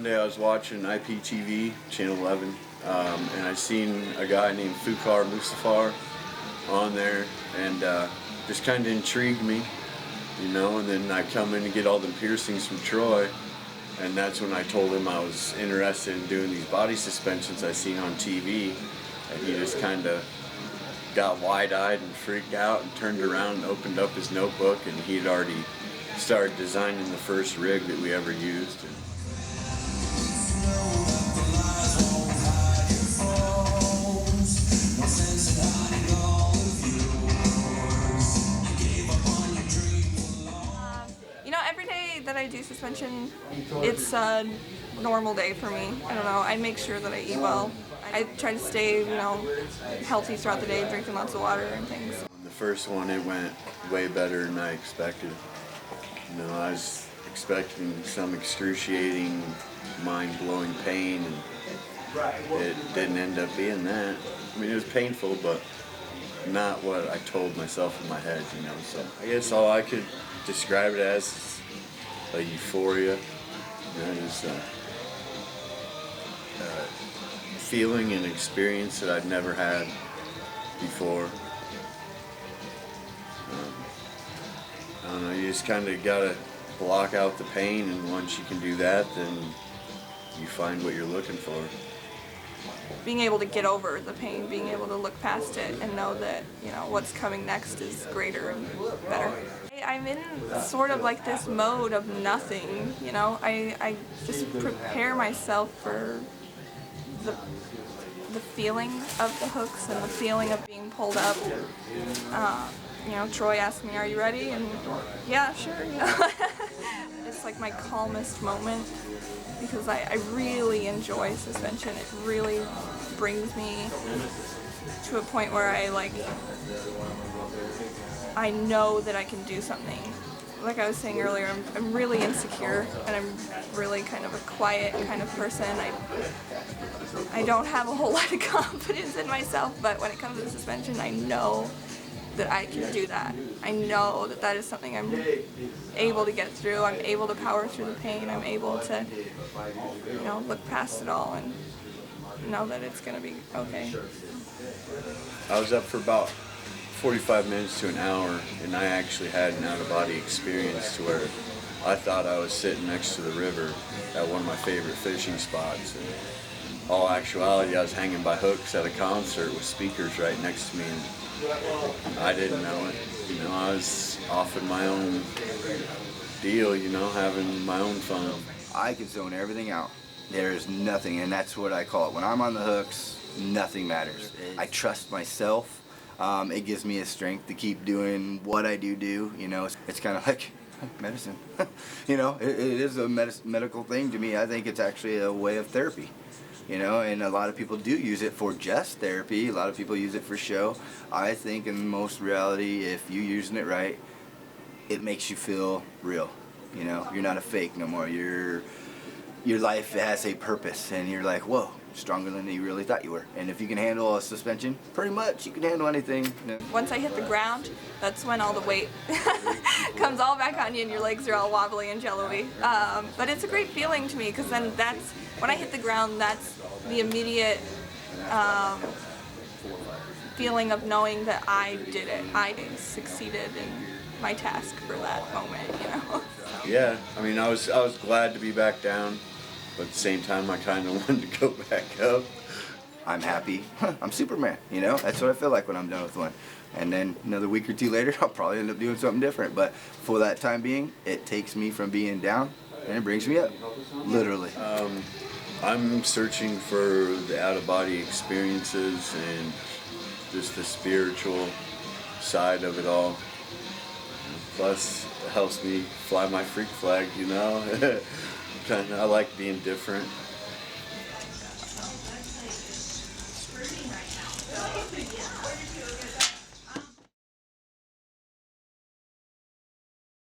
One day I was watching IPTV, Channel 11, and I seen a guy named Fukar Musafar on there, and just kind of intrigued me, you know, and then I come in to get all the piercings from Troy, and that's when I told him I was interested in doing these body suspensions I seen on TV, and he just kind of got wide-eyed and freaked out and turned around and opened up his notebook, and he had already started designing the first rig that we ever used. You know, every day that I do suspension, it's a normal day for me. I don't know, I make sure that I eat well. I try to stay, you know, healthy throughout the day, drinking lots of water and things. The first one, it went way better than I expected. You know, I was expecting some excruciating, mind-blowing pain, and it didn't end up being that. I mean, it was painful, but not what I told myself in my head, you know. So I guess all I could describe it as is a euphoria. That is a feeling and experience that I've never had before. I don't know, you just kind of gotta block out the pain, and once you can do that, then you find what you're looking for. Being able to get over the pain, being able to look past it and know that, you know, what's coming next is greater and better. I'm in sort of like this mode of nothing, you know. I just prepare myself for the feeling of the hooks and the feeling of being pulled up. You know, Troy asked me, "Are you ready?" And yeah, sure, you know. It's like my calmest moment because I really enjoy suspension. It really brings me to a point where I know that I can do something. Like I was saying earlier, I'm really insecure, and I'm really kind of a quiet kind of person. I don't have a whole lot of confidence in myself, but when it comes to suspension, I know that I can do that. I know that that is something I'm able to get through. I'm able to power through the pain. I'm able to, you know, look past it all and know that it's going to be okay. I was up for about 45 minutes to an hour, and I actually had an out-of-body experience to where I thought I was sitting next to the river at one of my favorite fishing spots. And in all actuality, I was hanging by hooks at a concert with speakers right next to me, and I didn't know it. You know, I was off in my own deal, you know, having my own fun. I can zone everything out. There's nothing, and that's what I call it. When I'm on the hooks, nothing matters. I trust myself. It gives me a strength to keep doing what I do, you know. It's kind of like medicine. You know, it is a medical thing to me. I think it's actually a way of therapy, you know, and a lot of people do use it for just therapy. A lot of people use it for show. I think in most reality, if you're using it right, it makes you feel real, you know. You're not a fake no more. Your life has a purpose, and you're like, whoa, stronger than you really thought you were. And if you can handle a suspension, pretty much you can handle anything. You know? Once I hit the ground, that's when all the weight comes all back on you and your legs are all wobbly and jello-y. But it's a great feeling to me because then that's, when I hit the ground, that's the immediate feeling of knowing that I did it. I succeeded in my task for that moment, you know. Yeah, I mean, I was glad to be back down, but at the same time, I kind of wanted to go back up. I'm happy. I'm Superman, you know? That's what I feel like when I'm done with one. And then another week or two later, I'll probably end up doing something different. But for that time being, it takes me from being down and it brings me up, literally. I'm searching for the out-of-body experiences and just the spiritual side of it all. Plus, it helps me fly my freak flag, you know? I like being different.